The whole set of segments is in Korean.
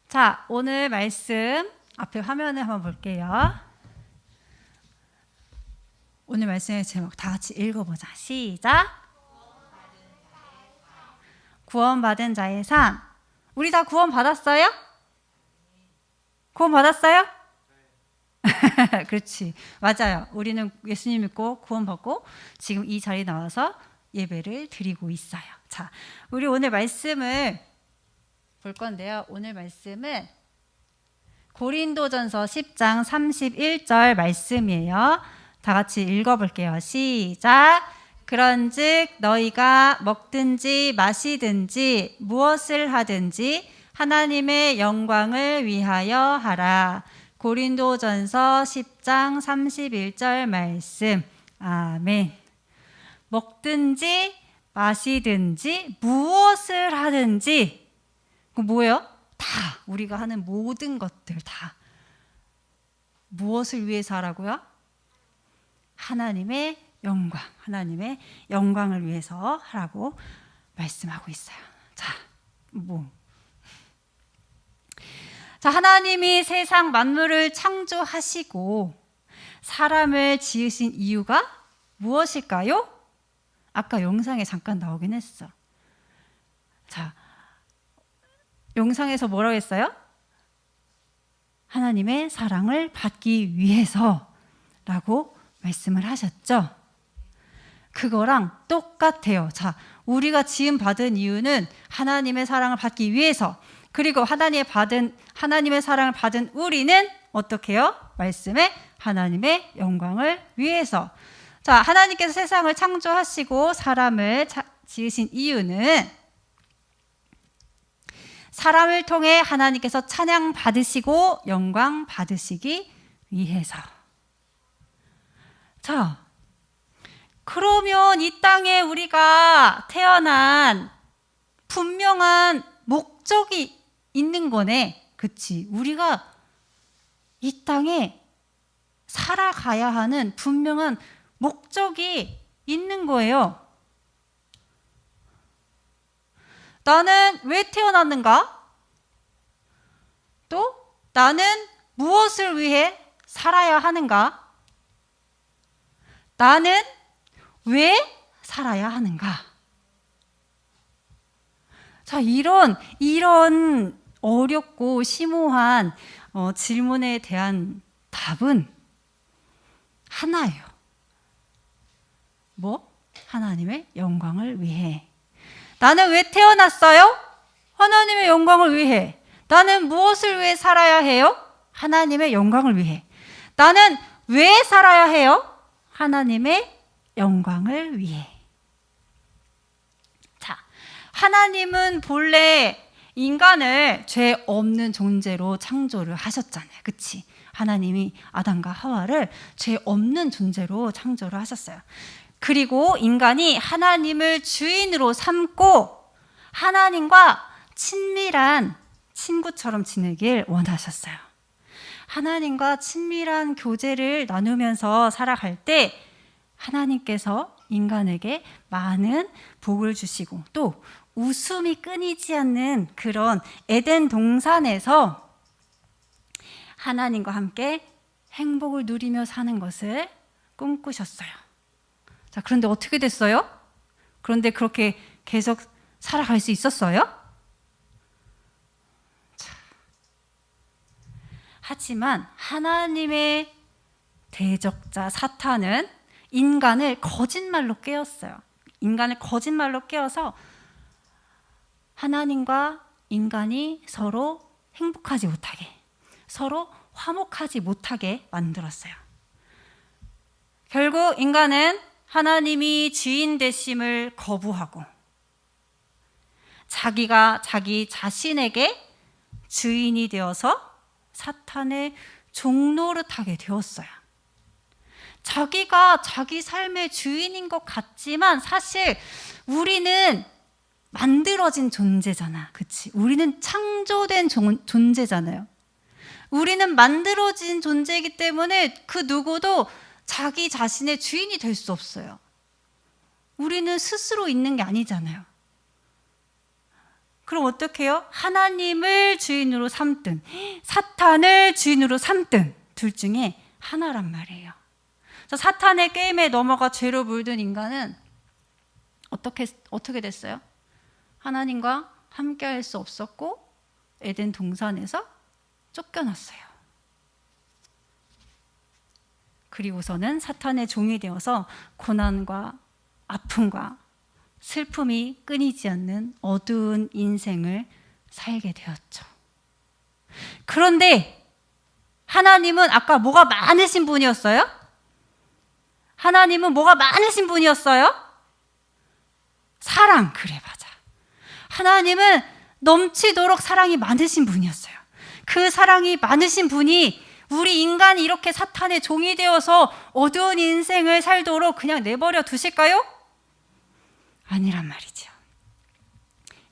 자, 오늘 말씀 앞에 화면을 한번 볼게요. 오늘 말씀의 제목 다 같이 읽어보자. 시작. 구원받은 자의 삶. 우리 다 구원받았어요? 구원받았어요? 그렇지. 맞아요. 우리는 예수님 믿고 구원받고 지금 이 자리에 나와서 예배를 드리고 있어요. 자, 우리 오늘 말씀을 볼 건데요. 오늘 말씀은 고린도전서 10장 31절 말씀이에요. 다 같이 읽어볼게요. 시작. 그런즉 너희가 먹든지 마시든지 무엇을 하든지 하나님의 영광을 위하여 하라. 고린도전서 10장 31절 말씀. 아멘. 먹든지 마시든지 무엇을 하든지, 그 뭐예요? 다 우리가 하는 모든 것들 다 무엇을 위해서 하라고요? 하나님의 영광, 하나님의 영광을 위해서 하라고 말씀하고 있어요. 자, 자, 하나님이 세상 만물을 창조하시고 사람을 지으신 이유가 무엇일까요? 아까 영상에 잠깐 나오긴 했어. 자, 영상에서 뭐라고 했어요? 하나님의 사랑을 받기 위해서라고 말씀을 하셨죠. 그거랑 똑같아요. 자, 우리가 지음 받은 이유는 하나님의 사랑을 받기 위해서, 그리고 하나님의 사랑을 받은 우리는 어떻게 해요? 말씀에 하나님의 영광을 위해서. 자, 하나님께서 세상을 창조하시고 사람을 지으신 이유는 사람을 통해 하나님께서 찬양 받으시고 영광 받으시기 위해서. 자, 그러면 이 땅에 우리가 태어난 분명한 목적이 있는 거네. 그치? 우리가 이 땅에 살아가야 하는 분명한 목적이 있는 거예요. 나는 왜 태어났는가? 또 나는 무엇을 위해 살아야 하는가? 나는 왜 살아야 하는가? 자, 이런 어렵고 심오한 질문에 대한 답은 하나예요. 뭐? 하나님의 영광을 위해. 나는 왜 태어났어요? 하나님의 영광을 위해. 나는 무엇을 위해 살아야 해요? 하나님의 영광을 위해. 나는 왜 살아야 해요? 하나님의 영광을 위해. 자, 하나님은 본래 인간을 죄 없는 존재로 창조를 하셨잖아요. 그치? 하나님이 아담과 하와를 죄 없는 존재로 창조를 하셨어요. 그리고 인간이 하나님을 주인으로 삼고 하나님과 친밀한 친구처럼 지내길 원하셨어요. 하나님과 친밀한 교제를 나누면서 살아갈 때 하나님께서 인간에게 많은 복을 주시고 또 웃음이 끊이지 않는 그런 에덴 동산에서 하나님과 함께 행복을 누리며 사는 것을 꿈꾸셨어요. 자, 그런데 어떻게 됐어요? 그런데 그렇게 계속 살아갈 수 있었어요? 자, 하지만 하나님의 대적자 사탄은 인간을 거짓말로 깨웠어요. 인간을 거짓말로 깨워서 하나님과 인간이 서로 행복하지 못하게, 서로 화목하지 못하게 만들었어요. 결국 인간은 하나님이 주인 되심을 거부하고 자기가 자기 자신에게 주인이 되어서 사탄의 종노릇하게 되었어요. 자기가 자기 삶의 주인인 것 같지만 사실 우리는 만들어진 존재잖아. 그치? 우리는 창조된 존재잖아요. 우리는 만들어진 존재이기 때문에 그 누구도 자기 자신의 주인이 될 수 없어요. 우리는 스스로 있는 게 아니잖아요. 그럼 어떻게 해요? 하나님을 주인으로 삼든 사탄을 주인으로 삼든 둘 중에 하나란 말이에요. 그래서 사탄의 게임에 넘어가 죄로 물든 인간은 어떻게 됐어요? 하나님과 함께 할 수 없었고 에덴 동산에서 쫓겨났어요. 그리고서는 사탄의 종이 되어서 고난과 아픔과 슬픔이 끊이지 않는 어두운 인생을 살게 되었죠. 그런데 하나님은 아까 뭐가 많으신 분이었어요? 하나님은 뭐가 많으신 분이었어요? 사랑. 그래, 맞아. 하나님은 넘치도록 사랑이 많으신 분이었어요. 그 사랑이 많으신 분이 우리 인간이 이렇게 사탄의 종이 되어서 어두운 인생을 살도록 그냥 내버려 두실까요? 아니란 말이죠.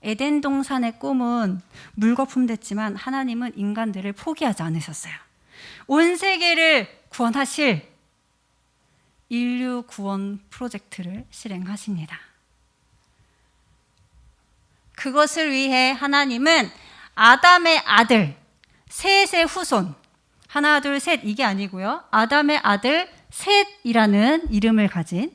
에덴 동산의 꿈은 물거품 됐지만 하나님은 인간들을 포기하지 않으셨어요. 온 세계를 구원하실 인류 구원 프로젝트를 실행하십니다. 그것을 위해 하나님은 아담의 아들, 셋의 후손, 하나, 둘, 셋 이게 아니고요. 아담의 아들 셋이라는 이름을 가진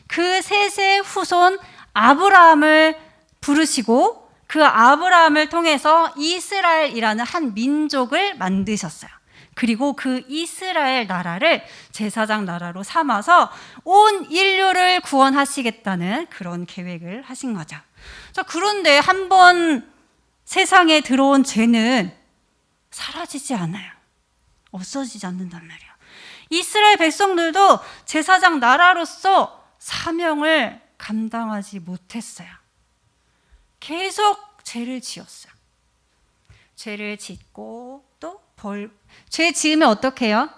그 셋의 후손 아브라함을 부르시고 그 아브라함을 통해서 이스라엘이라는 한 민족을 만드셨어요. 그리고 그 이스라엘 나라를 제사장 나라로 삼아서 온 인류를 구원하시겠다는 그런 계획을 하신 거죠. 자, 그런데 한번 세상에 들어온 죄는 사라지지 않아요. 없어지지 않는단 말이에요. 이스라엘 백성들도 제사장 나라로서 사명을 감당하지 못했어요. 계속 죄를 지었어요. 죄를 짓고 또 죄 지으면 어떻게 해요?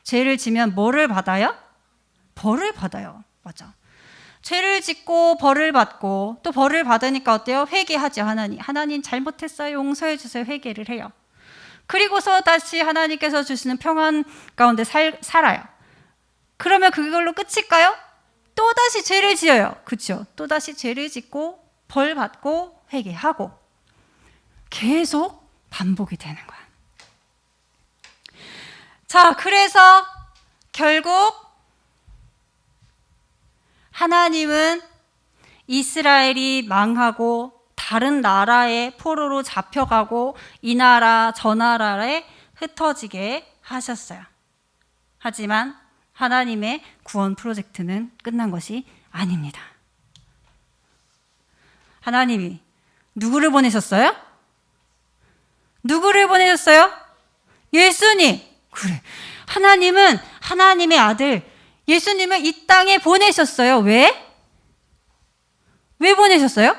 죄를 지면 뭐를 받아요? 벌을 받아요. 맞아. 죄를 짓고 벌을 받고 또 벌을 받으니까 어때요? 회개하죠. 하나님 잘못했어요. 용서해 주세요. 회개를 해요. 그리고서 다시 하나님께서 주시는 평안 가운데 살아요. 그러면 그걸로 끝일까요? 또다시 죄를 지어요. 그렇죠? 또다시 죄를 짓고 벌 받고 회개하고 계속 반복이 되는 거야. 자, 그래서 결국 하나님은 이스라엘이 망하고 다른 나라의 포로로 잡혀가고 이 나라 저 나라에 흩어지게 하셨어요. 하지만 하나님의 구원 프로젝트는 끝난 것이 아닙니다. 하나님이 누구를 보내셨어요? 누구를 보내셨어요? 예수님. 그래. 하나님은 하나님의 아들 예수님을 이 땅에 보내셨어요. 왜? 왜 보내셨어요?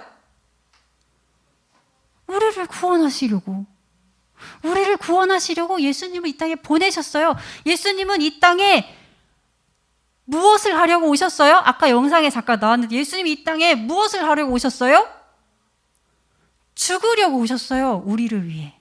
우리를 구원하시려고. 우리를 구원하시려고 예수님을 이 땅에 보내셨어요. 예수님은 이 땅에 무엇을 하려고 오셨어요? 아까 영상에 잠깐 나왔는데 예수님이 이 땅에 무엇을 하려고 오셨어요? 죽으려고 오셨어요. 우리를 위해.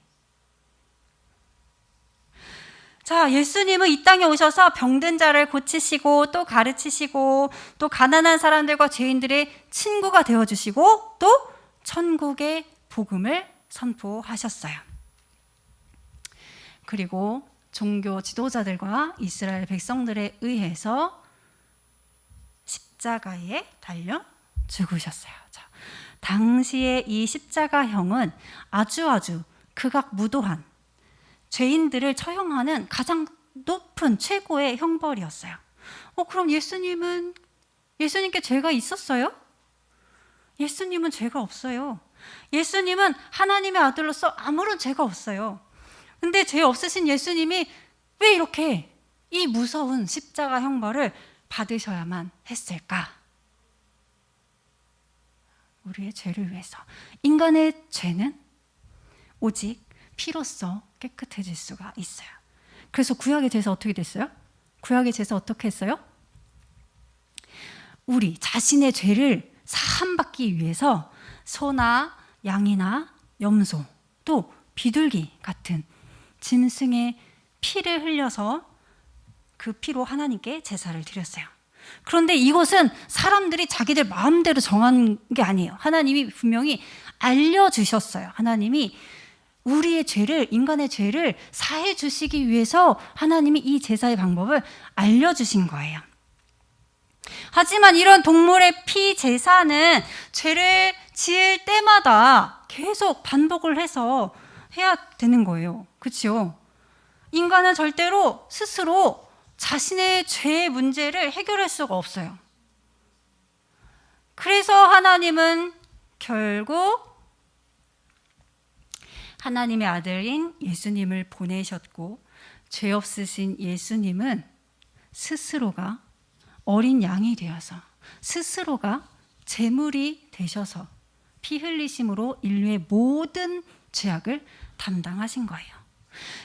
자, 예수님은 이 땅에 오셔서 병든 자를 고치시고 또 가르치시고 또 가난한 사람들과 죄인들의 친구가 되어주시고 또 천국의 복음을 선포하셨어요. 그리고 종교 지도자들과 이스라엘 백성들에 의해서 십자가에 달려 죽으셨어요. 자, 당시에 이 십자가형은 아주 극악무도한 죄인들을 처형하는 가장 높은 최고의 형벌이었어요. 그럼 예수님께 죄가 있었어요? 예수님은 죄가 없어요. 예수님은 하나님의 아들로서 아무런 죄가 없어요. 근데 죄 없으신 예수님이 왜 이렇게 이 무서운 십자가 형벌을 받으셔야만 했을까? 우리의 죄를 위해서. 인간의 죄는 오직 피로써 깨끗해질 수가 있어요. 그래서 구약의 제사 어떻게 됐어요? 구약의 제사 어떻게 했어요? 우리 자신의 죄를 사함받기 위해서 소나 양이나 염소 또 비둘기 같은 짐승의 피를 흘려서 그 피로 하나님께 제사를 드렸어요. 그런데 이것은 사람들이 자기들 마음대로 정한 게 아니에요. 하나님이 분명히 알려주셨어요. 하나님이 우리의 죄를, 인간의 죄를 사해 주시기 위해서 하나님이 이 제사의 방법을 알려주신 거예요. 하지만 이런 동물의 피 제사는 죄를 지을 때마다 계속 반복을 해서 해야 되는 거예요. 그렇죠? 인간은 절대로 스스로 자신의 죄의 문제를 해결할 수가 없어요. 그래서 하나님은 결국 하나님의 아들인 예수님을 보내셨고, 죄 없으신 예수님은 스스로가 어린 양이 되어서, 스스로가 제물이 되셔서 피 흘리심으로 인류의 모든 죄악을 담당하신 거예요.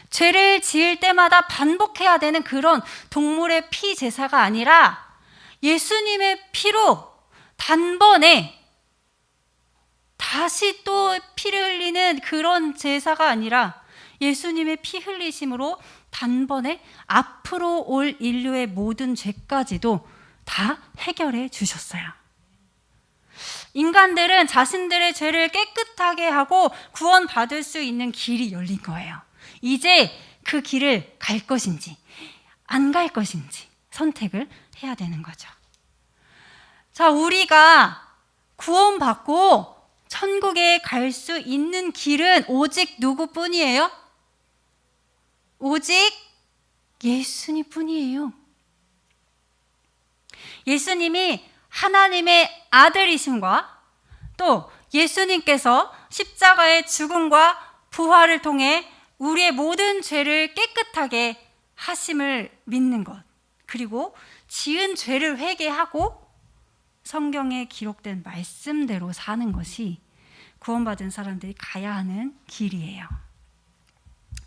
죄를 지을 때마다 반복해야 되는 그런 동물의 피 제사가 아니라 예수님의 피로 단번에 다시 또 피를 흘리는 그런 제사가 아니라 예수님의 피 흘리심으로 단번에 앞으로 올 인류의 모든 죄까지도 다 해결해 주셨어요. 인간들은 자신들의 죄를 깨끗하게 하고 구원받을 수 있는 길이 열린 거예요. 이제 그 길을 갈 것인지 안 갈 것인지 선택을 해야 되는 거죠. 자, 우리가 구원받고 천국에 갈 수 있는 길은 오직 누구뿐이에요? 오직 예수님 뿐이에요. 예수님이 하나님의 아들이심과 또 예수님께서 십자가의 죽음과 부활을 통해 우리의 모든 죄를 깨끗하게 하심을 믿는 것, 그리고 지은 죄를 회개하고 성경에 기록된 말씀대로 사는 것이 구원받은 사람들이 가야 하는 길이에요.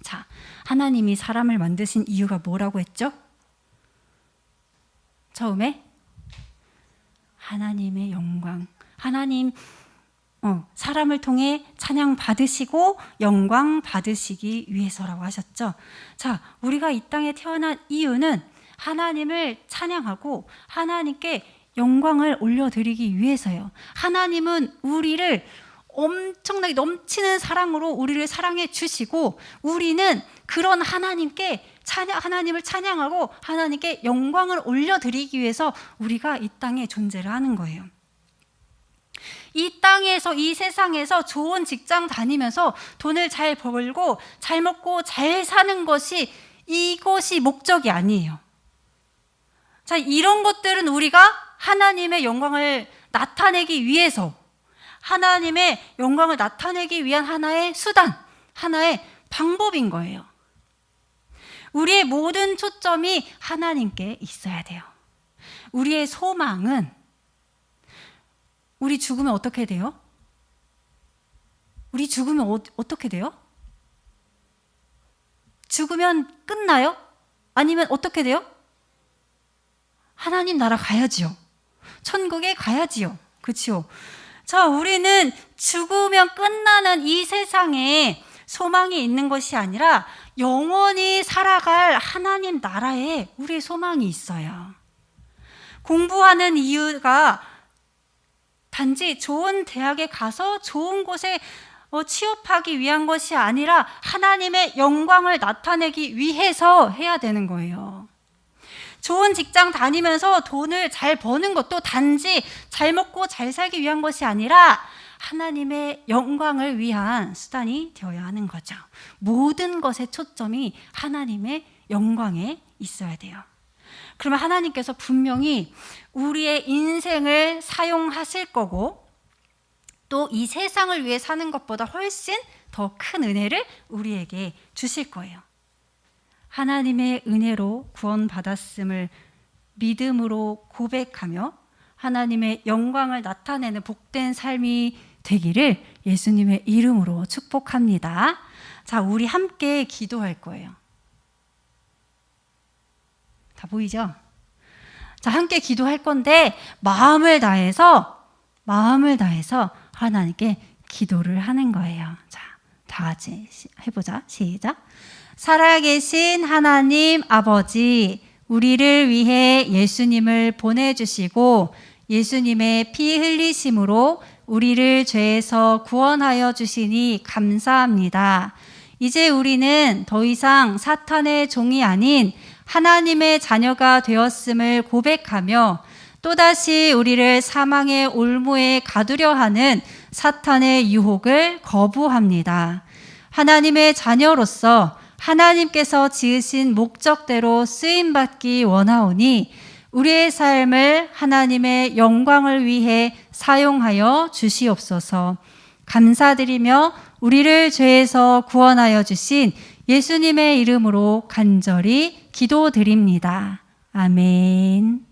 자, 하나님이 사람을 만드신 이유가 뭐라고 했죠? 처음에 하나님의 영광, 하나님 사람을 통해 찬양 받으시고 영광 받으시기 위해서라고 하셨죠. 자, 우리가 이 땅에 태어난 이유는 하나님을 찬양하고 하나님께 영광을 올려드리기 위해서요. 하나님은 우리를 엄청나게 넘치는 사랑으로 우리를 사랑해 주시고, 우리는 그런 하나님을 찬양하고 하나님께 영광을 올려드리기 위해서 우리가 이 땅에 존재를 하는 거예요. 이 땅에서, 이 세상에서 좋은 직장 다니면서 돈을 잘 벌고 잘 먹고 잘 사는 것이, 이것이 목적이 아니에요. 자, 이런 것들은 우리가 하나님의 영광을 나타내기 위해서, 하나님의 영광을 나타내기 위한 하나의 수단, 하나의 방법인 거예요. 우리의 모든 초점이 하나님께 있어야 돼요. 우리의 소망은, 우리 죽으면 어떻게 돼요? 우리 죽으면 어떻게 돼요? 죽으면 끝나요? 아니면 어떻게 돼요? 하나님 나라 가야지요. 천국에 가야지요. 그렇죠? 자, 우리는 죽으면 끝나는 이 세상에 소망이 있는 것이 아니라 영원히 살아갈 하나님 나라에 우리의 소망이 있어요. 공부하는 이유가 단지 좋은 대학에 가서 좋은 곳에 취업하기 위한 것이 아니라 하나님의 영광을 나타내기 위해서 해야 되는 거예요. 좋은 직장 다니면서 돈을 잘 버는 것도 단지 잘 먹고 잘 살기 위한 것이 아니라 하나님의 영광을 위한 수단이 되어야 하는 거죠. 모든 것의 초점이 하나님의 영광에 있어야 돼요. 그러면 하나님께서 분명히 우리의 인생을 사용하실 거고, 또 이 세상을 위해 사는 것보다 훨씬 더 큰 은혜를 우리에게 주실 거예요. 하나님의 은혜로 구원받았음을 믿음으로 고백하며 하나님의 영광을 나타내는 복된 삶이 되기를 예수님의 이름으로 축복합니다. 자, 우리 함께 기도할 거예요. 다 보이죠? 자, 함께 기도할 건데 마음을 다해서 하나님께 기도를 하는 거예요. 자, 다 같이 해보자. 시작. 살아계신 하나님 아버지, 우리를 위해 예수님을 보내주시고 예수님의 피 흘리심으로 우리를 죄에서 구원하여 주시니 감사합니다. 이제 우리는 더 이상 사탄의 종이 아닌 하나님의 자녀가 되었음을 고백하며 또다시 우리를 사망의 올무에 가두려 하는 사탄의 유혹을 거부합니다. 하나님의 자녀로서 하나님께서 지으신 목적대로 쓰임받기 원하오니 우리의 삶을 하나님의 영광을 위해 사용하여 주시옵소서. 감사드리며 우리를 죄에서 구원하여 주신 예수님의 이름으로 간절히 기도드립니다. 아멘.